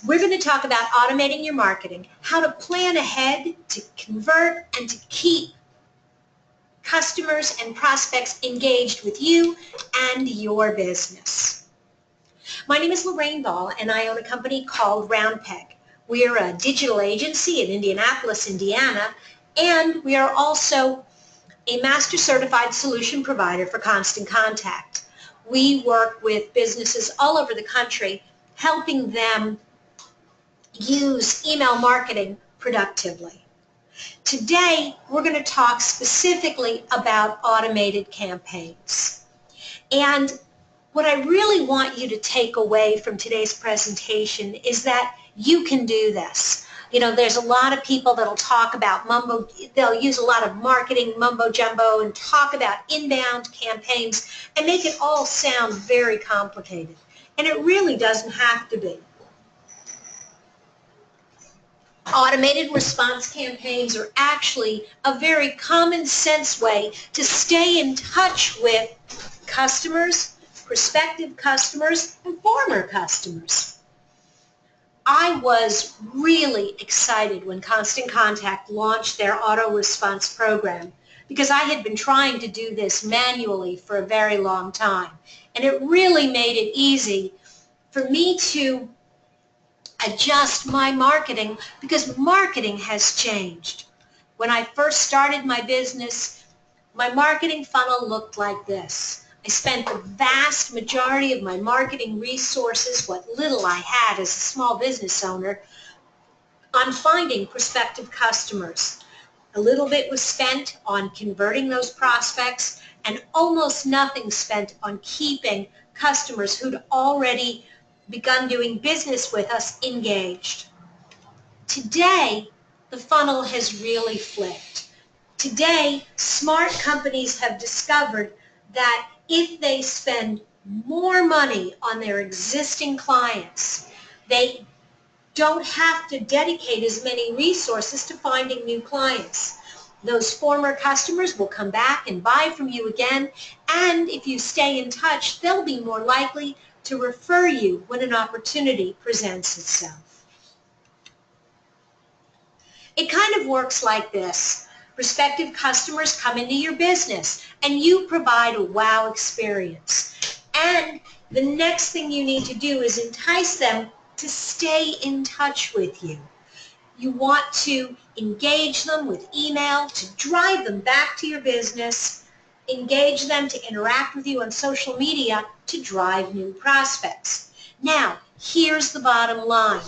We're going to talk about automating your marketing, how to plan ahead to convert and to keep customers and prospects engaged with you and your business. My name is Lorraine Ball, and I own a company called Roundpeg. We're a digital agency in Indianapolis, Indiana, and we are also a master certified solution provider for Constant Contact. We work with businesses all over the country, helping them use email marketing productively. Today, we're going to talk specifically about automated campaigns. And what I really want you to take away from today's presentation is that you can do this. You know, there's a lot of people that'll talk about they'll use a lot of marketing mumbo jumbo and talk about inbound campaigns and make it all sound very complicated. And it really doesn't have to be. Automated response campaigns are actually a very common sense way to stay in touch with customers, prospective customers, and former customers. I was really excited when Constant Contact launched their autorespons program because I had been trying to do this manually for a very long time. And it really made it easy for me to adjust my marketing because marketing has changed. When I first started my business, my marketing funnel looked like this. I spent the vast majority of my marketing resources, what little I had as a small business owner, on finding prospective customers. A little bit was spent on converting those prospects, and almost nothing spent on keeping customers who'd already begun doing business with us engaged. Today, the funnel has really flipped. Today, smart companies have discovered that if they spend more money on their existing clients, they don't have to dedicate as many resources to finding new clients. Those former customers will come back and buy from you again, and if you stay in touch, they'll be more likely to refer you when an opportunity presents itself. It kind of works like this. Prospective customers come into your business and you provide a wow experience. And the next thing you need to do is entice them to stay in touch with you. You want to engage them with email to drive them back to your business, engage them to interact with you on social media to drive new prospects. Now, here's the bottom line.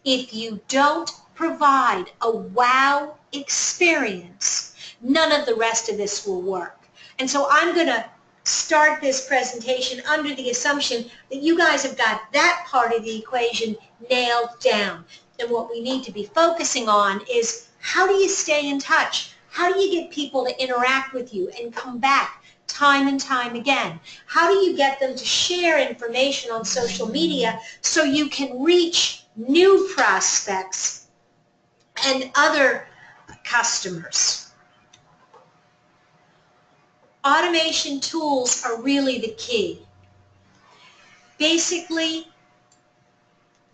If you don't provide a wow experience, none of the rest of this will work. And so I'm going to start this presentation under the assumption that you guys have got that part of the equation nailed down. And what we need to be focusing on is how do you stay in touch? How do you get people to interact with you and come back time and time again? How do you get them to share information on social media so you can reach new prospects and other customers? Automation tools are really the key. Basically,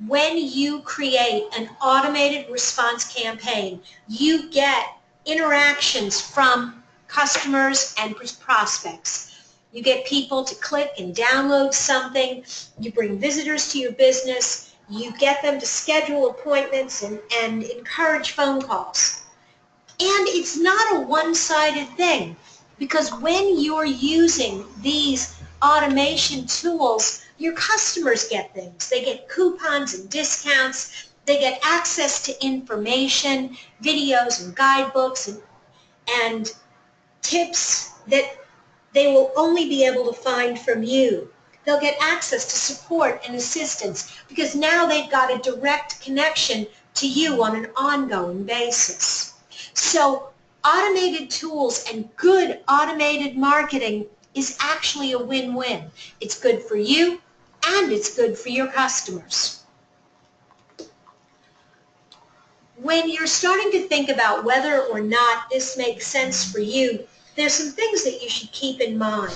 when you create an automated response campaign, you get interactions from customers and prospects. You get people to click and download something. You bring visitors to your business. You get them to schedule appointments and encourage phone calls. And it's not a one-sided thing, because when you're using these automation tools, your customers get things. They get coupons and discounts. They get access to information, videos and guidebooks and tips that they will only be able to find from you. They'll get access to support and assistance because now they've got a direct connection to you on an ongoing basis. So automated tools and good automated marketing is actually a win-win. It's good for you and it's good for your customers. When you're starting to think about whether or not this makes sense for you, there's some things that you should keep in mind.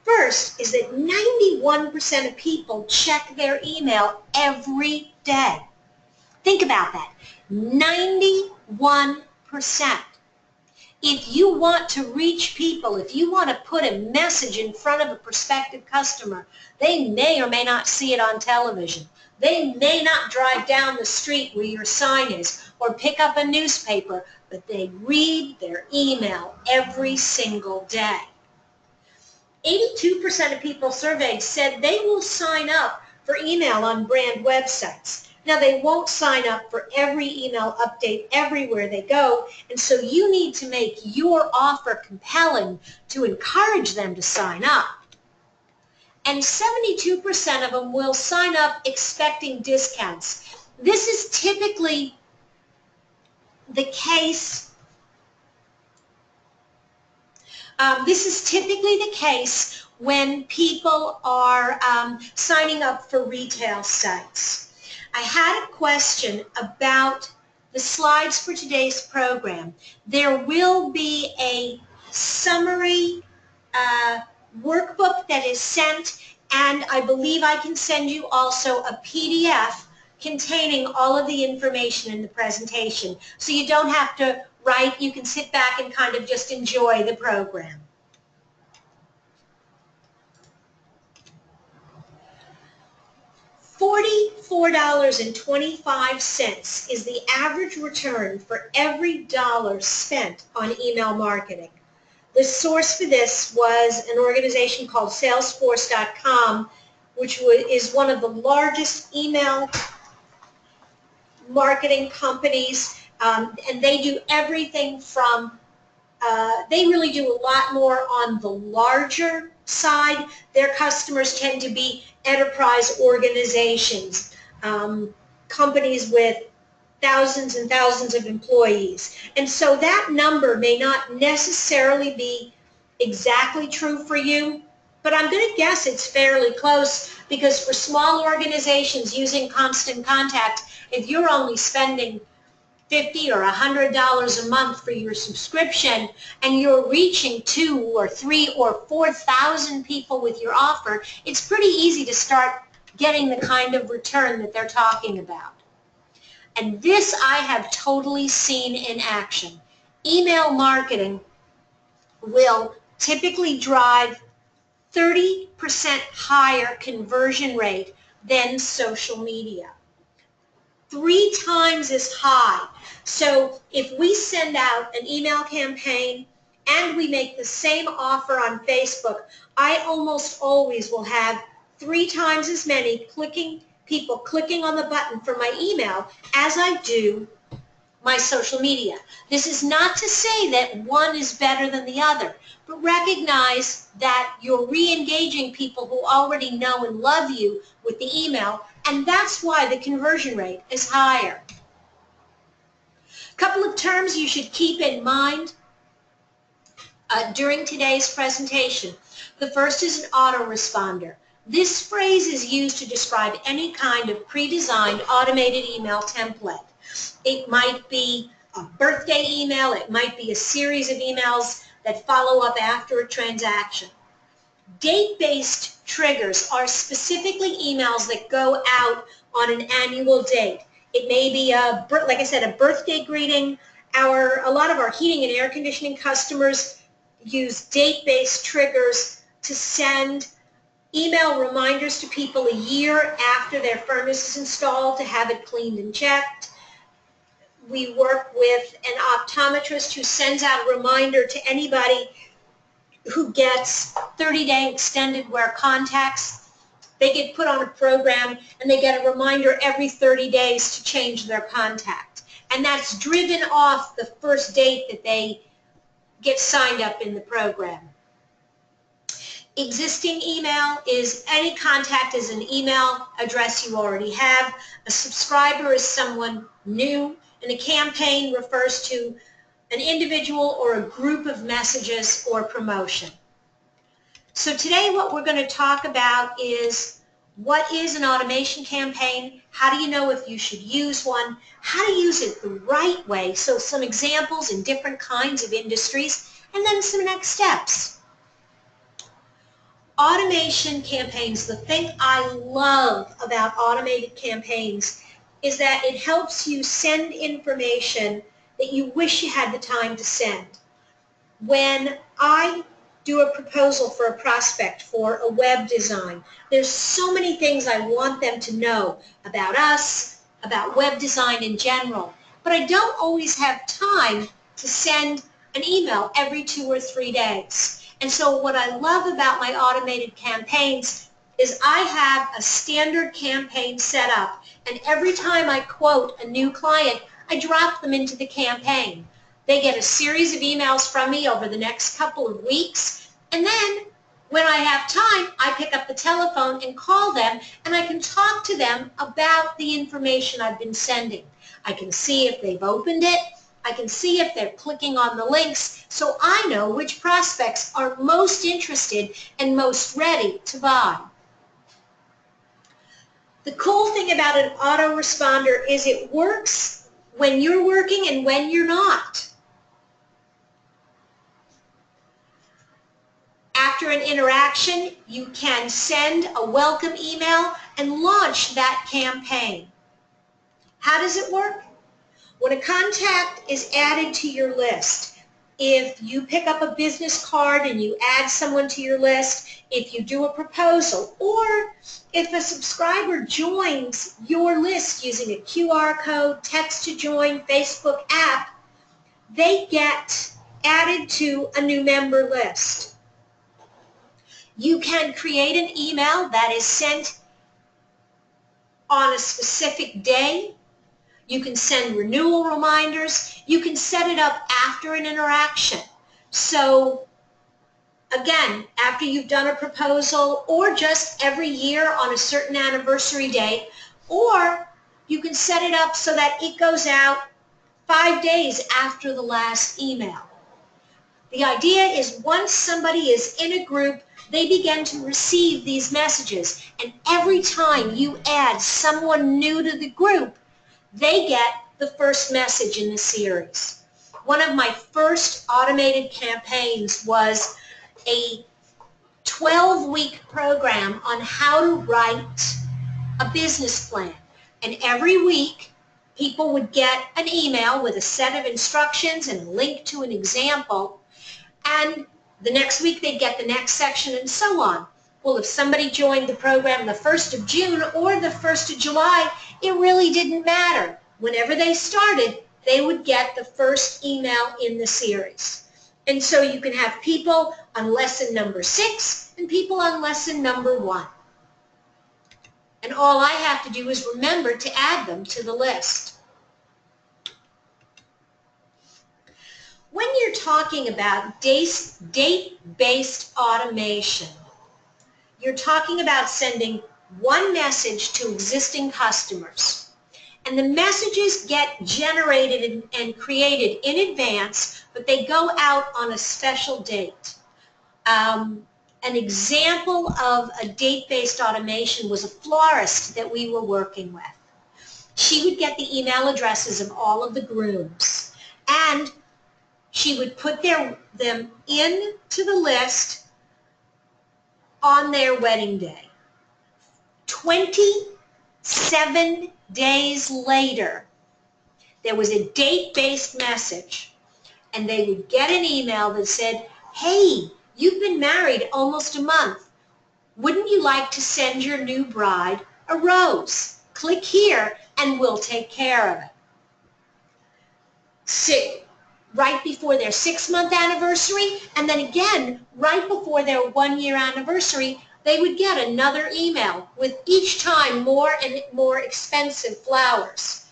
First is that 91% of people check their email every day. Think about that. 91%. If you want to reach people, if you want to put a message in front of a prospective customer, they may or may not see it on television. They may not drive down the street where your sign is or pick up a newspaper, but they read their email every single day. 82% of people surveyed said they will sign up for email on brand websites. Now, they won't sign up for every email update everywhere they go, and so you need to make your offer compelling to encourage them to sign up. And 72% of them will sign up expecting discounts. This is typically the case. When people are signing up for retail sites. I had a question about the slides for today's program. There will be a summary workbook that is sent, and I believe I can send you also a PDF containing all of the information in the presentation. So you don't have to write, you can sit back and kind of just enjoy the program. $44.25 is the average return for every dollar spent on email marketing. The source for this was an organization called Salesforce.com, which is one of the largest email marketing companies, and they do everything from, they really do a lot more on the larger side. Their customers tend to be enterprise organizations, companies with thousands and thousands of employees. And so that number may not necessarily be exactly true for you, but I'm going to guess it's fairly close, because for small organizations using Constant Contact, if you're only spending $50 or $100 a month for your subscription and you're reaching 2 or 3 or 4,000 people with your offer, it's pretty easy to start getting the kind of return that they're talking about. And this I have totally seen in action. Email marketing will typically drive 30% higher conversion rate than social media. 3 times as high. So if we send out an email campaign and we make the same offer on Facebook, I almost always will have 3 times as many people clicking on the button for my email as I do my social media. This is not to say that one is better than the other, but recognize that you're re-engaging people who already know and love you with the email, and that's why the conversion rate is higher. A couple of terms you should keep in mind during today's presentation. The first is an autoresponder. This phrase is used to describe any kind of pre-designed automated email template. It might be a birthday email, it might be a series of emails that follow up after a transaction. Date-based triggers are specifically emails that go out on an annual date. It may be, like I said, a birthday greeting. A lot of our heating and air conditioning customers use date-based triggers to send email reminders to people a year after their furnace is installed to have it cleaned and checked. We work with an optometrist who sends out a reminder to anybody who gets 30-day extended wear contacts. They get put on a program and they get a reminder every 30 days to change their contact. And that's driven off the first date that they get signed up in the program. Existing email is any contact is an email address you already have. A subscriber is someone new, and a campaign refers to an individual or a group of messages or promotion. So today what we're going to talk about is what is an automation campaign, how do you know if you should use one, how to use it the right way, so some examples in different kinds of industries, and then some next steps. Automation campaigns, the thing I love about automated campaigns is that it helps you send information that you wish you had the time to send. When I do a proposal for a prospect for a web design, there's so many things I want them to know about us, about web design in general, but I don't always have time to send an email every 2 or 3 days. And so what I love about my automated campaigns is I have a standard campaign set up, and every time I quote a new client, I drop them into the campaign. They get a series of emails from me over the next couple of weeks, and then when I have time, I pick up the telephone and call them, and I can talk to them about the information I've been sending. I can see if they've opened it. I can see if they're clicking on the links, so I know which prospects are most interested and most ready to buy. The cool thing about an autoresponder is it works when you're working and when you're not. After an interaction, you can send a welcome email and launch that campaign. How does it work? When a contact is added to your list, if you pick up a business card and you add someone to your list, if you do a proposal, or if a subscriber joins your list using a QR code, text to join, Facebook app, they get added to a new member list. You can create an email that is sent on a specific day. You can send renewal reminders. You can set it up after an interaction. So again, after you've done a proposal, or just every year on a certain anniversary date, or you can set it up so that it goes out 5 days after the last email. The idea is once somebody is in a group, they begin to receive these messages, and every time you add someone new to the group, they get the first message in the series. One of my first automated campaigns was a 12-week program on how to write a business plan. And every week, people would get an email with a set of instructions and a link to an example, and the next week they'd get the next section and so on. Well, if somebody joined the program the 1st of June or the 1st of July, it really didn't matter. Whenever they started, they would get the first email in the series. And so you can have people on lesson number 6 and people on lesson number 1. And all I have to do is remember to add them to the list. When you're talking about date-based automation, you're talking about sending one message to existing customers. And the messages get generated and created in advance, but they go out on a special date. An example of a date-based automation was a florist that we were working with. She would get the email addresses of all of the grooms, and she would put them into the list on their wedding day. 27 days later, there was a date-based message, and they would get an email that said, "Hey, you've been married almost a month. Wouldn't you like to send your new bride a rose? Click here and we'll take care of it." Right before their 6-month anniversary, and then again right before their 1-year anniversary, they would get another email with each time more and more expensive flowers.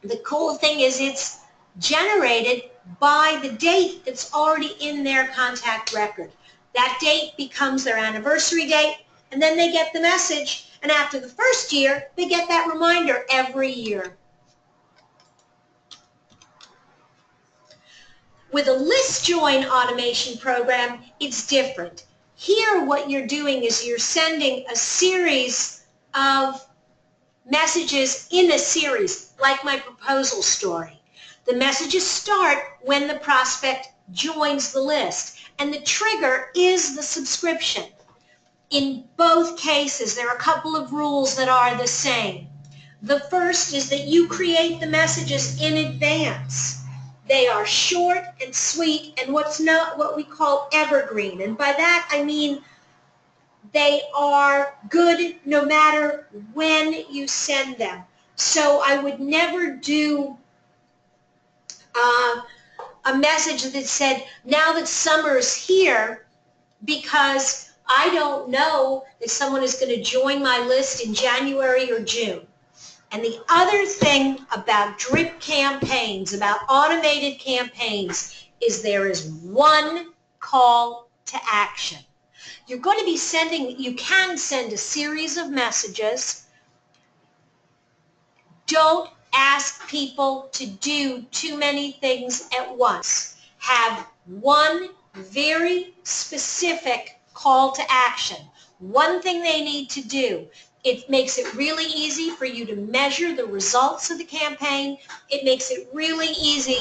The cool thing is it's generated by the date that's already in their contact record. That date becomes their anniversary date, and then they get the message, and after the first year, they get that reminder every year. With a list join automation program, it's different. Here, what you're doing is you're sending a series of messages in a series, like my proposal story. The messages start when the prospect joins the list, and the trigger is the subscription. In both cases, there are a couple of rules that are the same. The first is that you create the messages in advance. They are short and sweet and what we call evergreen. And by that I mean they are good no matter when you send them. So I would never do a message that said, now that summer's here, because I don't know if someone is going to join my list in January or June. And the other thing about drip campaigns, about automated campaigns, is there is one call to action. You're going to be sending, you can send a series of messages. Don't ask people to do too many things at once. Have one very specific call to action. One thing they need to do. It makes it really easy for you to measure the results of the campaign. It makes it really easy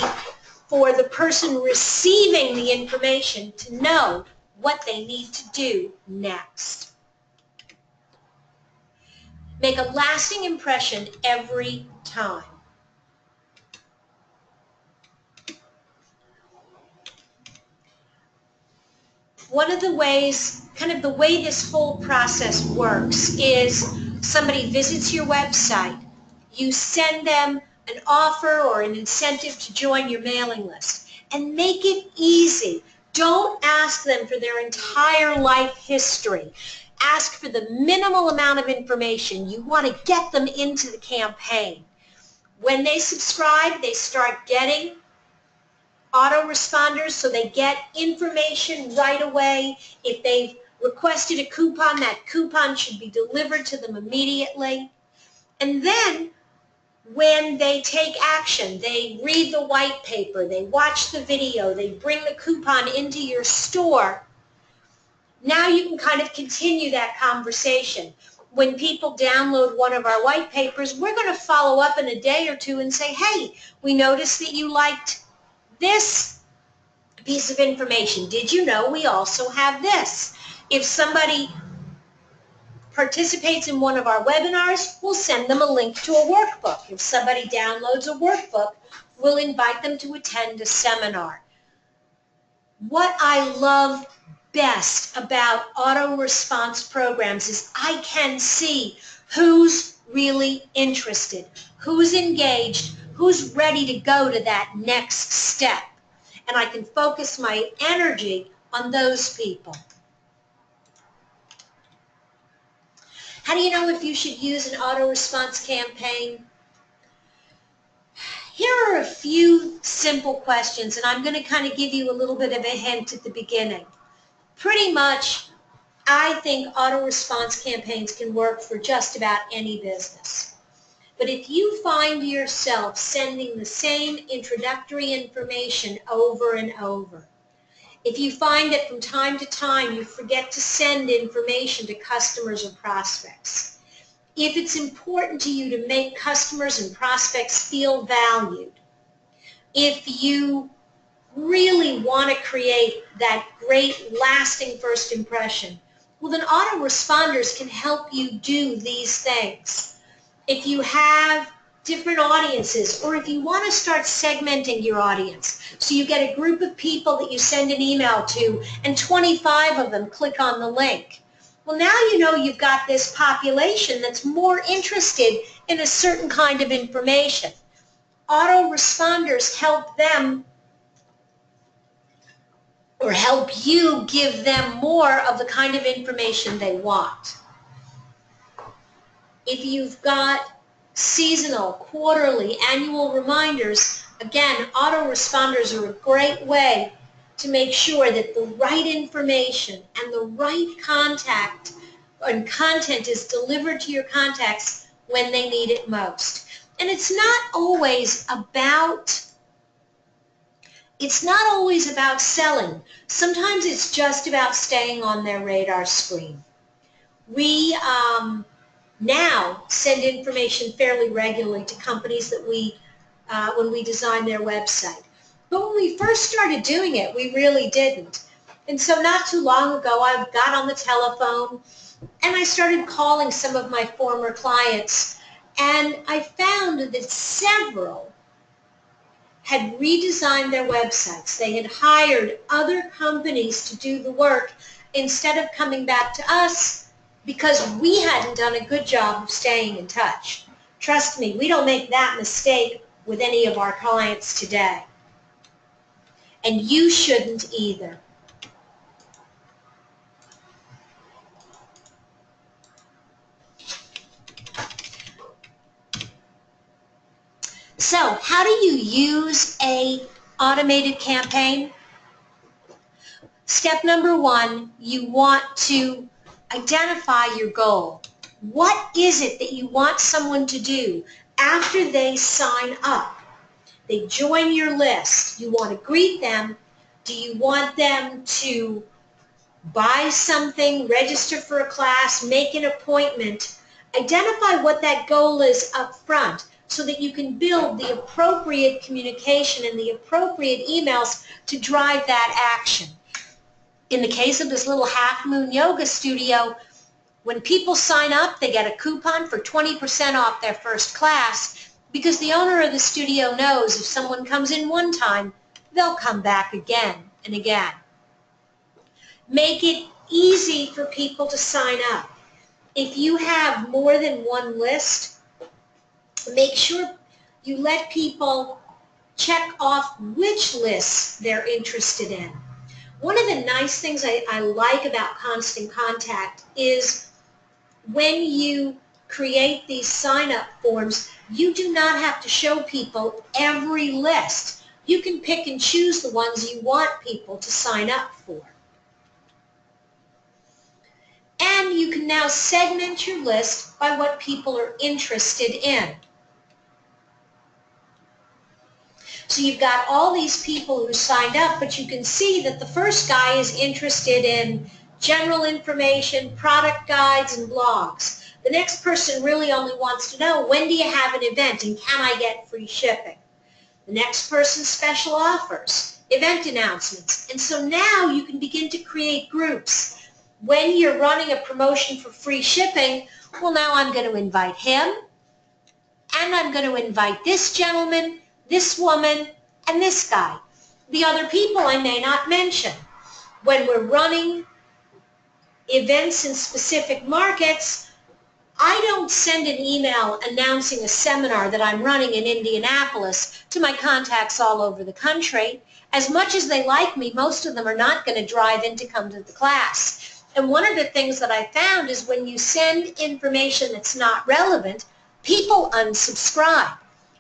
for the person receiving the information to know what they need to do next. Make a lasting impression every time. One of the ways, kind of the way this whole process works is somebody visits your website, you send them an offer or an incentive to join your mailing list, and make it easy. Don't ask them for their entire life history. Ask for the minimal amount of information. You want to get them into the campaign. When they subscribe, they start getting autoresponders, so they get information right away. If they've requested a coupon, that coupon should be delivered to them immediately. And then when they take action, they read the white paper, they watch the video, they bring the coupon into your store, now you can kind of continue that conversation. When people download one of our white papers, we're going to follow up in a day or two and say, hey, we noticed that you liked this piece of information. Did you know we also have this? If somebody participates in one of our webinars, we'll send them a link to a workbook. If somebody downloads a workbook, we'll invite them to attend a seminar. What I love best about auto-response programs is I can see who's really interested, who's engaged, who's ready to go to that next step. And I can focus my energy on those people. How do you know if you should use an auto-response campaign? Here are a few simple questions, and I'm going to kind of give you a little bit of a hint at the beginning. Pretty much, I think auto-response campaigns can work for just about any business. But if you find yourself sending the same introductory information over and over, if you find that from time to time you forget to send information to customers or prospects, if it's important to you to make customers and prospects feel valued, if you really want to create that great lasting first impression, well then autoresponders can help you do these things. If you have different audiences, or if you want to start segmenting your audience, so you get a group of people that you send an email to and 25 of them click on the link. Well, now you know you've got this population that's more interested in a certain kind of information. Autoresponders help them, or help you give them more of the kind of information they want. If you've got seasonal, quarterly, annual reminders, again, autoresponders are a great way to make sure that the right information and the right contact and content is delivered to your contacts when they need it most. And it's not always about selling. Sometimes it's just about staying on their radar screen. We now send information fairly regularly to companies that when we design their website. But when we first started doing it, we really didn't. And so not too long ago, I got on the telephone and I started calling some of my former clients, and I found that several had redesigned their websites. They had hired other companies to do the work instead of coming back to us because we hadn't done a good job of staying in touch. Trust me, we don't make that mistake with any of our clients today. And you shouldn't either. So, how do you use a automated campaign? Step number one, you want to identify your goal. What is it that you want someone to do after they sign up? They join your list. You want to greet them. Do you want them to buy something, register for a class, make an appointment? Identify what that goal is up front so that you can build the appropriate communication and the appropriate emails to drive that action. In the case of this little Half Moon Yoga studio, when people sign up, they get a coupon for 20% off their first class because the owner of the studio knows if someone comes in one time, they'll come back again and again. Make it easy for people to sign up. If you have more than one list, make sure you let people check off which lists they're interested in. One of the nice things I like about Constant Contact is when you create these sign-up forms, you do not have to show people every list. You can pick and choose the ones you want people to sign up for. And you can now segment your list by what people are interested in. So you've got all these people who signed up, but you can see that the first guy is interested in general information, product guides, and blogs. The next person really only wants to know, when do you have an event and can I get free shipping? The next person, special offers, event announcements. And so now you can begin to create groups. When you're running a promotion for free shipping, well, now I'm going to invite him, and I'm going to invite this gentleman, this woman, and this guy. The other people I may not mention. When we're running events in specific markets, I don't send an email announcing a seminar that I'm running in Indianapolis to my contacts all over the country. As much as they like me, most of them are not going to drive in to come to the class. And one of the things that I found is when you send information that's not relevant, people unsubscribe.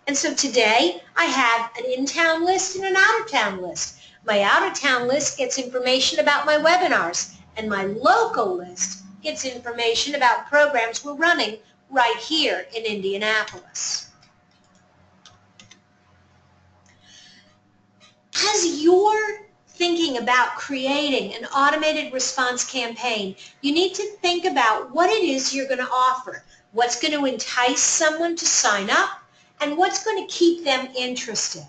And so today I have an in-town list and an out-of-town list. My out-of-town list gets information about my webinars, and my local list gets information about programs we're running right here in Indianapolis. As you're thinking about creating an automated response campaign, you need to think about what it is you're going to offer, what's going to entice someone to sign up, and what's going to keep them interested.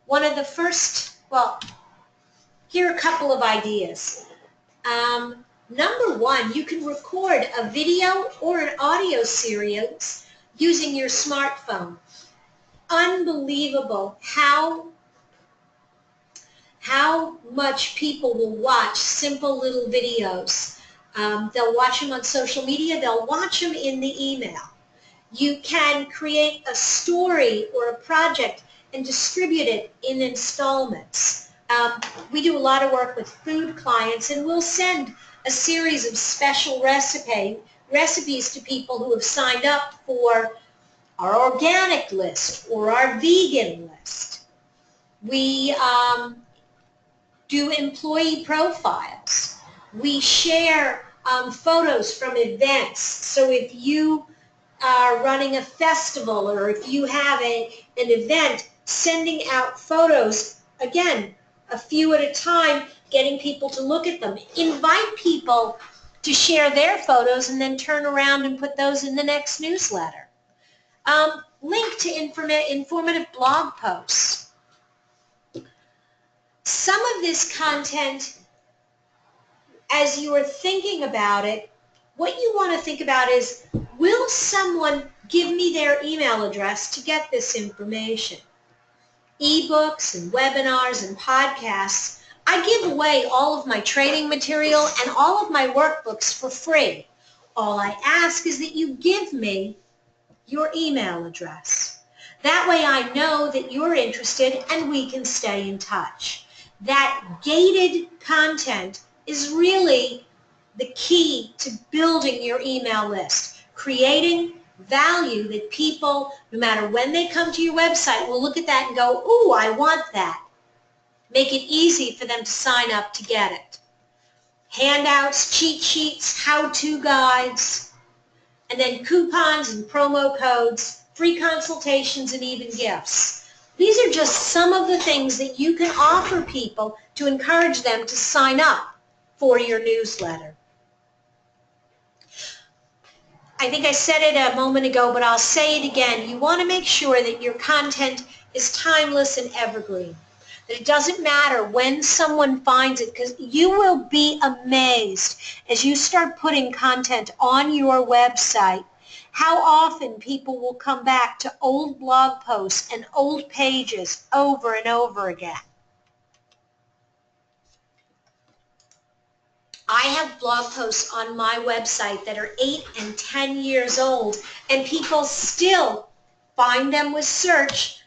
One of the first, well, here are a couple of ideas. Number one, you can record a video or an audio series using your smartphone. Unbelievable how much people will watch simple little videos. They'll watch them on social media, they'll watch them in the email. You can create a story or a project and distribute it in installments. We do a lot of work with food clients, and we'll send a series of special recipes to people who have signed up for our organic list or our vegan list. We do employee profiles. We share photos from events. So if you are running a festival or if you have an event, sending out photos, again, a few at a time, getting people to look at them. Invite people to share their photos and then turn around and put those in the next newsletter. Link to informative blog posts. Some of this content as you are thinking about it, what you want to think about is, will someone give me their email address to get this information? Ebooks and webinars and podcasts, I give away all of my training material and all of my workbooks for free. All I ask is that you give me your email address. That way I know that you're interested and we can stay in touch. That gated content is really the key to building your email list, creating value that people, no matter when they come to your website, will look at that and go, ooh, I want that. Make it easy for them to sign up to get it. Handouts, cheat sheets, how-to guides, and then coupons and promo codes, free consultations, and even gifts. These are just some of the things that you can offer people to encourage them to sign up for your newsletter. I think I said it a moment ago, but I'll say it again. You want to make sure that your content is timeless and evergreen. That it doesn't matter when someone finds it, because you will be amazed as you start putting content on your website how often people will come back to old blog posts and old pages over and over again. I have blog posts on my website that are 8 and 10 years old, and people still find them with search,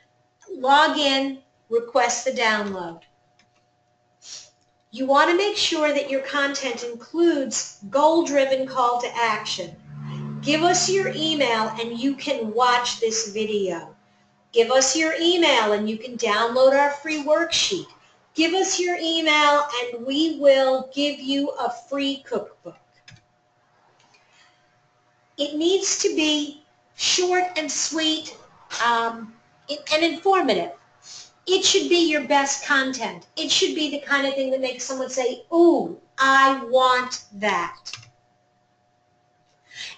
log in, request the download. You want to make sure that your content includes goal-driven call to action. Give us your email and you can watch this video. Give us your email and you can download our free worksheet. Give us your email and we will give you a free cookbook. It needs to be short and sweet and informative. It should be your best content. It should be the kind of thing that makes someone say, ooh, I want that.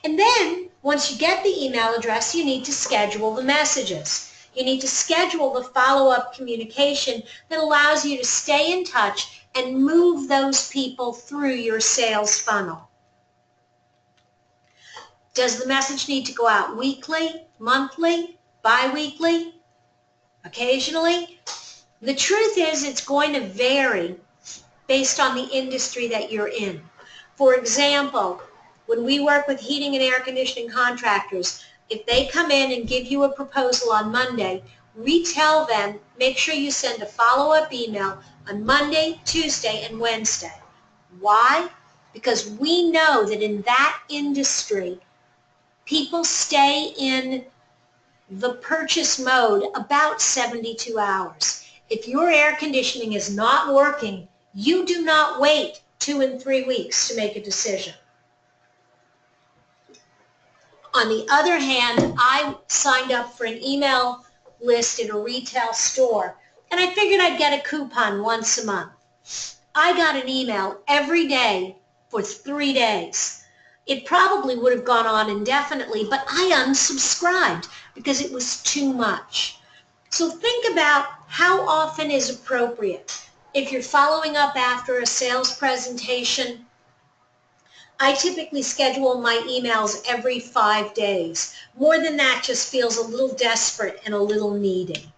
And then, once you get the email address, you need to schedule the messages. You need to schedule the follow-up communication that allows you to stay in touch and move those people through your sales funnel. Does the message need to go out weekly, monthly, bi-weekly, occasionally? The truth is it's going to vary based on the industry that you're in. For example, when we work with heating and air conditioning contractors, if they come in and give you a proposal on Monday, we tell them, make sure you send a follow-up email on Monday, Tuesday, and Wednesday. Why? Because we know that in that industry, people stay in the purchase mode about 72 hours. If your air conditioning is not working, you do not wait 2 and 3 weeks to make a decision. On the other hand, I signed up for an email list at a retail store, and I figured I'd get a coupon once a month. I got an email every day for 3 days. It probably would have gone on indefinitely, but I unsubscribed because it was too much. So think about how often is appropriate. If you're following up after a sales presentation, I typically schedule my emails every 5 days. More than that just feels a little desperate and a little needy.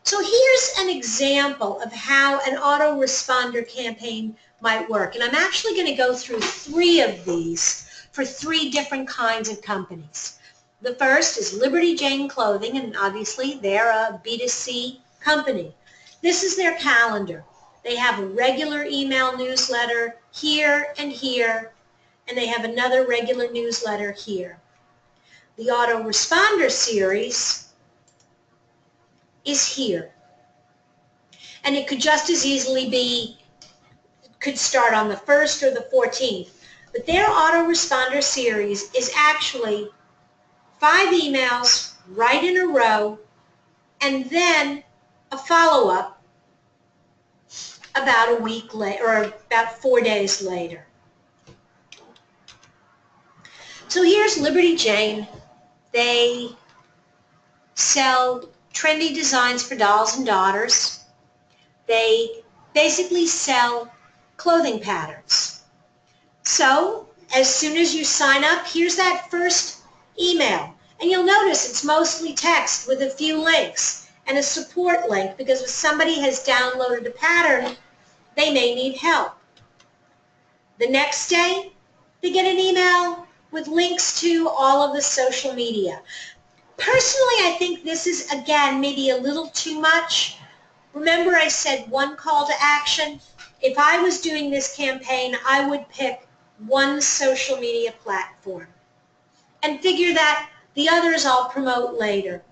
So here's an example of how an autoresponder campaign might work. And I'm actually going to go through 3 of these for 3 different kinds of companies. The first is Liberty Jane Clothing, and obviously they're a B2C company. This is their calendar. They have a regular email newsletter here and here, and they have another regular newsletter here. The Autoresponder series is here. And it could just as easily be, could start on the 1st or the 14th. But their Autoresponder series is actually 5 emails right in a row, and then a follow-up about a week later, or about 4 days later. So here's Liberty Jane. They sell trendy designs for dolls and daughters. They basically sell clothing patterns. So as soon as you sign up, here's that first email. And you'll notice it's mostly text with a few links and a support link, because if somebody has downloaded a pattern, they may need help. The next day, they get an email with links to all of the social media. Personally, I think this is, again, maybe a little too much. Remember I said one call to action? If I was doing this campaign, I would pick one social media platform and figure that the others I'll promote later.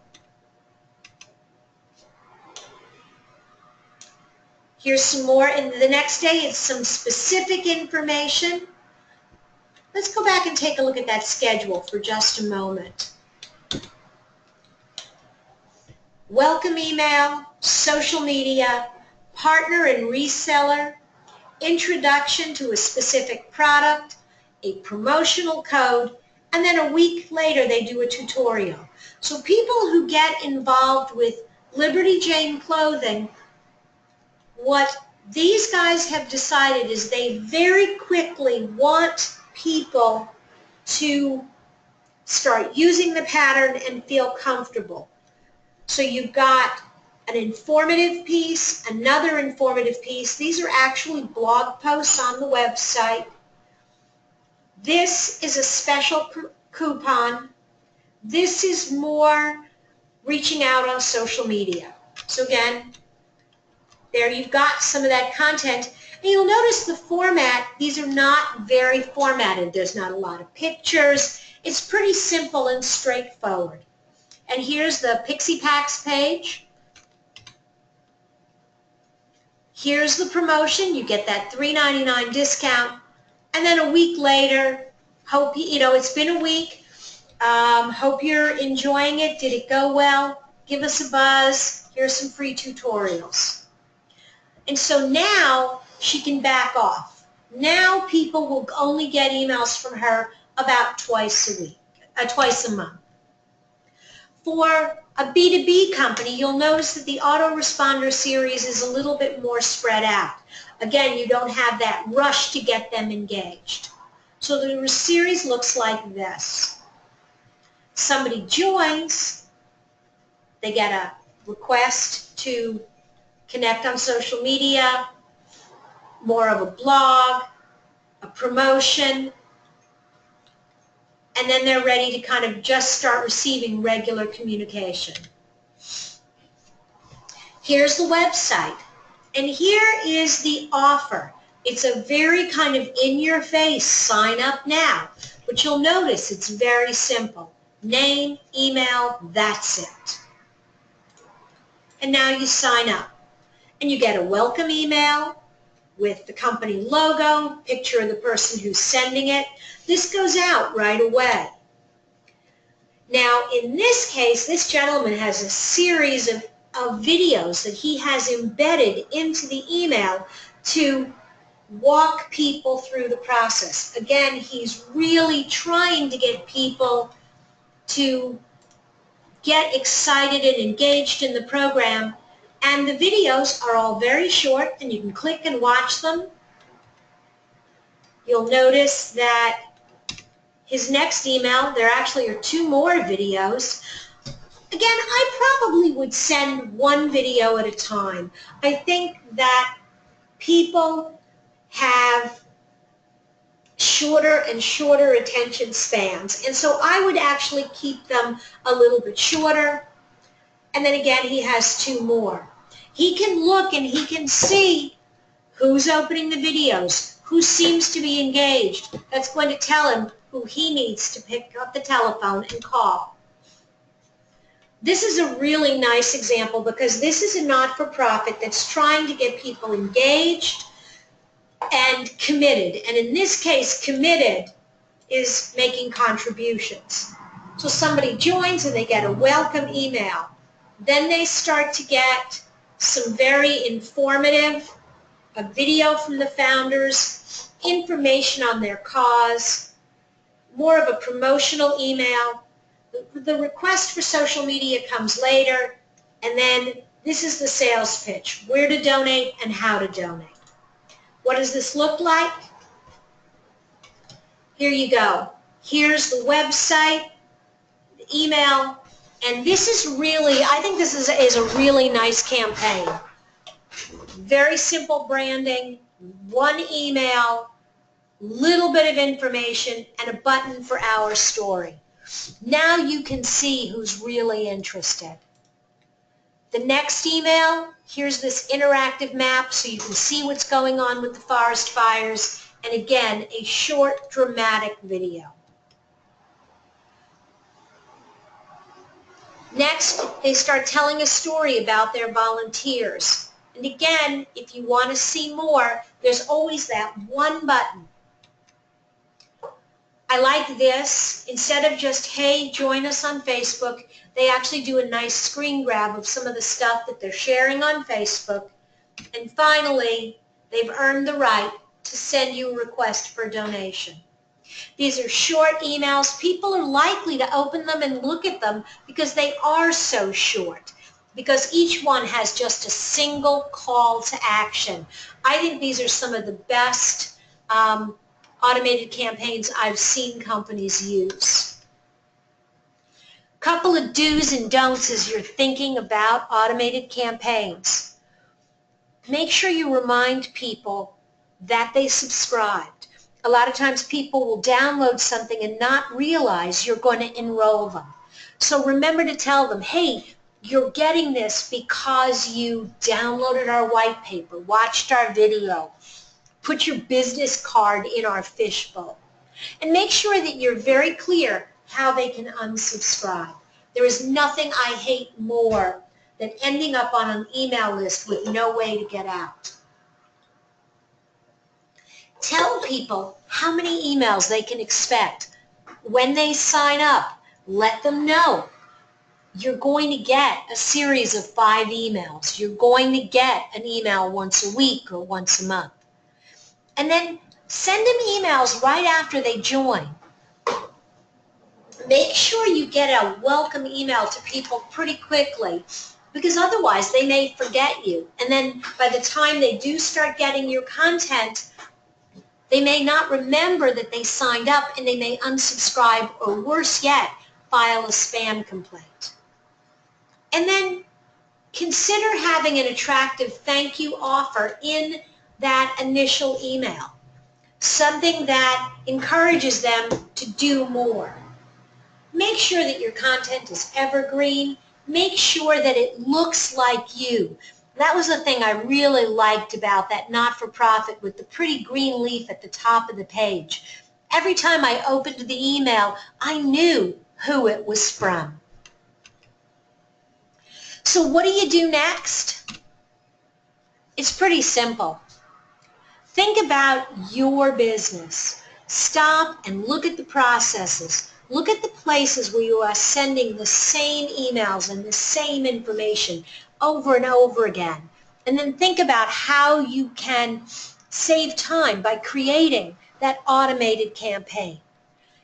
Here's some more, and the next day it's some specific information. Let's go back and take a look at that schedule for just a moment. Welcome email, social media, partner and reseller, introduction to a specific product, a promotional code, and then a week later they do a tutorial. So people who get involved with Liberty Jane Clothing, what these guys have decided is they very quickly want people to start using the pattern and feel comfortable. So you've got an informative piece, another informative piece. These are actually blog posts on the website. This is a special coupon. This is more reaching out on social media. So again, there you've got some of that content. And you'll notice the format, these are not very formatted. There's not a lot of pictures. It's pretty simple and straightforward. And here's the Pixie Packs page. Here's the promotion. You get that $3.99 discount. And then a week later, hope you know, it's been a week. Hope you're enjoying it. Did it go well? Give us a buzz. Here's some free tutorials. And so now she can back off. Now people will only get emails from her about twice a month. For a B2B company, you'll notice that the Autoresponder series is a little bit more spread out. Again, you don't have that rush to get them engaged. So the series looks like this. Somebody joins, they get a request to connect on social media, more of a blog, a promotion, and then they're ready to kind of just start receiving regular communication. Here's the website, and here is the offer. It's a very kind of in-your-face sign up now, but you'll notice it's very simple. Name, email, that's it. And now you sign up, and you get a welcome email with the company logo, picture of the person who's sending it. This goes out right away. Now, in this case, this gentleman has a series of videos that he has embedded into the email to walk people through the process. Again, he's really trying to get people to get excited and engaged in the program. And the videos are all very short, and you can click and watch them. You'll notice that his next email, there actually are 2 more videos. Again, I probably would send one video at a time. I think that people have shorter and shorter attention spans, and so I would actually keep them a little bit shorter. And then again, he has 2 more. He can look and he can see who's opening the videos, who seems to be engaged. That's going to tell him who he needs to pick up the telephone and call. This is a really nice example because this is a not-for-profit that's trying to get people engaged and committed. And in this case, committed is making contributions. So somebody joins and they get a welcome email. Then they start to get some very informative, a video from the founders, information on their cause, more of a promotional email. The request for social media comes later, and then this is the sales pitch, where to donate and how to donate. What does this look like? Here you go. Here's the website, the email, and this is really, I think this is a really nice campaign. Very simple branding, one email, little bit of information, and a button for our story. Now you can see who's really interested. The next email, here's this interactive map so you can see what's going on with the forest fires, and again, a short dramatic video. Next, they start telling a story about their volunteers. And again, if you want to see more, there's always that one button. I like this. Instead of just, hey, join us on Facebook, they actually do a nice screen grab of some of the stuff that they're sharing on Facebook. And finally, they've earned the right to send you a request for a donation. These are short emails. People are likely to open them and look at them because they are so short, because each one has just a single call to action. I think these are some of the best automated campaigns I've seen companies use. Couple of do's and don'ts as you're thinking about automated campaigns. Make sure you remind people that they subscribed. A lot of times people will download something and not realize you're going to enroll them. So remember to tell them, hey, you're getting this because you downloaded our white paper, watched our video, put your business card in our fishbowl. And make sure that you're very clear how they can unsubscribe. There is nothing I hate more than ending up on an email list with no way to get out. Tell people how many emails they can expect. When they sign up, let them know. You're going to get a series of 5 emails. You're going to get an email once a week or once a month. And then send them emails right after they join. Make sure you get a welcome email to people pretty quickly, because otherwise they may forget you. And then by the time they do start getting your content, they may not remember that they signed up, and they may unsubscribe, or worse yet, file a spam complaint. And then consider having an attractive thank you offer in that initial email, something that encourages them to do more. Make sure that your content is evergreen. Make sure that it looks like you. That was the thing I really liked about that not-for-profit with the pretty green leaf at the top of the page. Every time I opened the email, I knew who it was from. So what do you do next? It's pretty simple. Think about your business. Stop and look at the processes. Look at the places where you are sending the same emails and the same information over and over again. And then think about how you can save time by creating that automated campaign.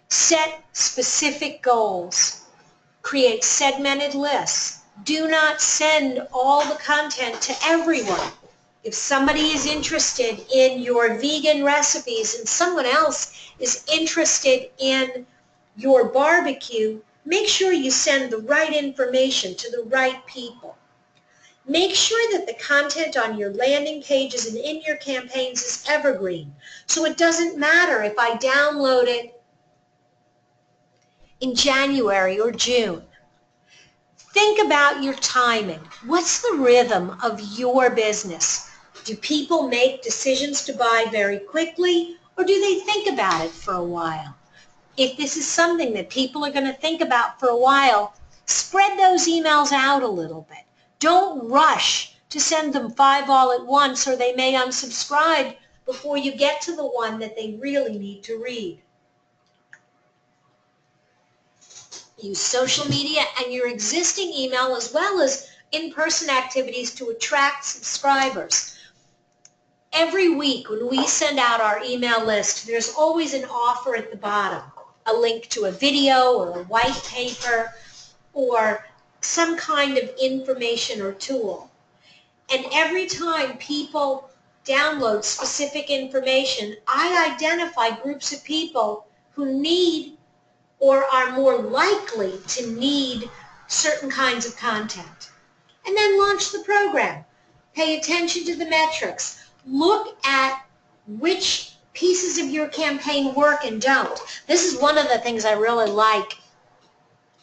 Set specific goals. Create segmented lists. Do not send all the content to everyone. If somebody is interested in your vegan recipes and someone else is interested in your barbecue, make sure you send the right information to the right people. Make sure that the content on your landing pages and in your campaigns is evergreen, so it doesn't matter if I download it in January or June. Think about your timing. What's the rhythm of your business? Do people make decisions to buy very quickly, or do they think about it for a while? If this is something that people are going to think about for a while, spread those emails out a little bit. Don't rush to send them 5 all at once, or they may unsubscribe before you get to the one that they really need to read. Use social media and your existing email as well as in-person activities to attract subscribers. Every week when we send out our email list, there's always an offer at the bottom, a link to a video or a white paper or some kind of information or tool. And every time people download specific information. I identify groups of people who need or are more likely to need certain kinds of content. And then launch the program. Pay attention to the metrics. Look at which pieces of your campaign work and don't. This is one of the things I really like,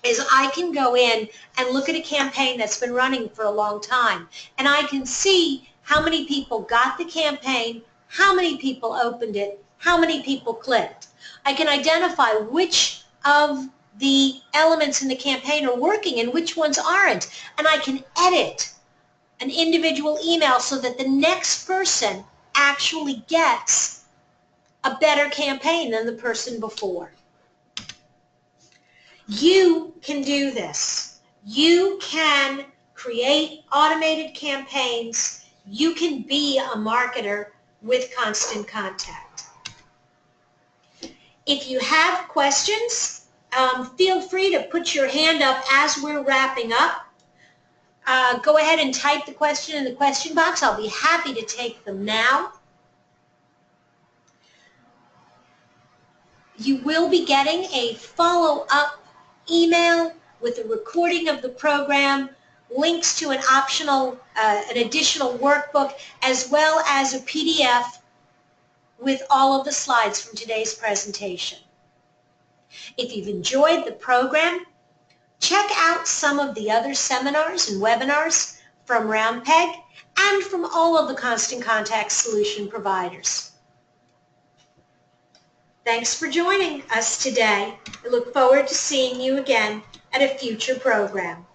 is I can go in and look at a campaign that's been running for a long time, and I can see how many people got the campaign, how many people opened it, how many people clicked. I can identify which of the elements in the campaign are working and which ones aren't, and I can edit an individual email so that the next person actually gets a better campaign than the person before. You can do this. You can create automated campaigns. You can be a marketer with Constant Contact. If you have questions, feel free to put your hand up as we're wrapping up. Go ahead and type the question in the question box. I'll be happy to take them now. You will be getting a follow-up email with a recording of the program, links to an optional, an additional workbook, as well as a PDF with all of the slides from today's presentation. If you've enjoyed the program, check out some of the other seminars and webinars from Roundpeg and from all of the Constant Contact solution providers. Thanks for joining us today. I look forward to seeing you again at a future program.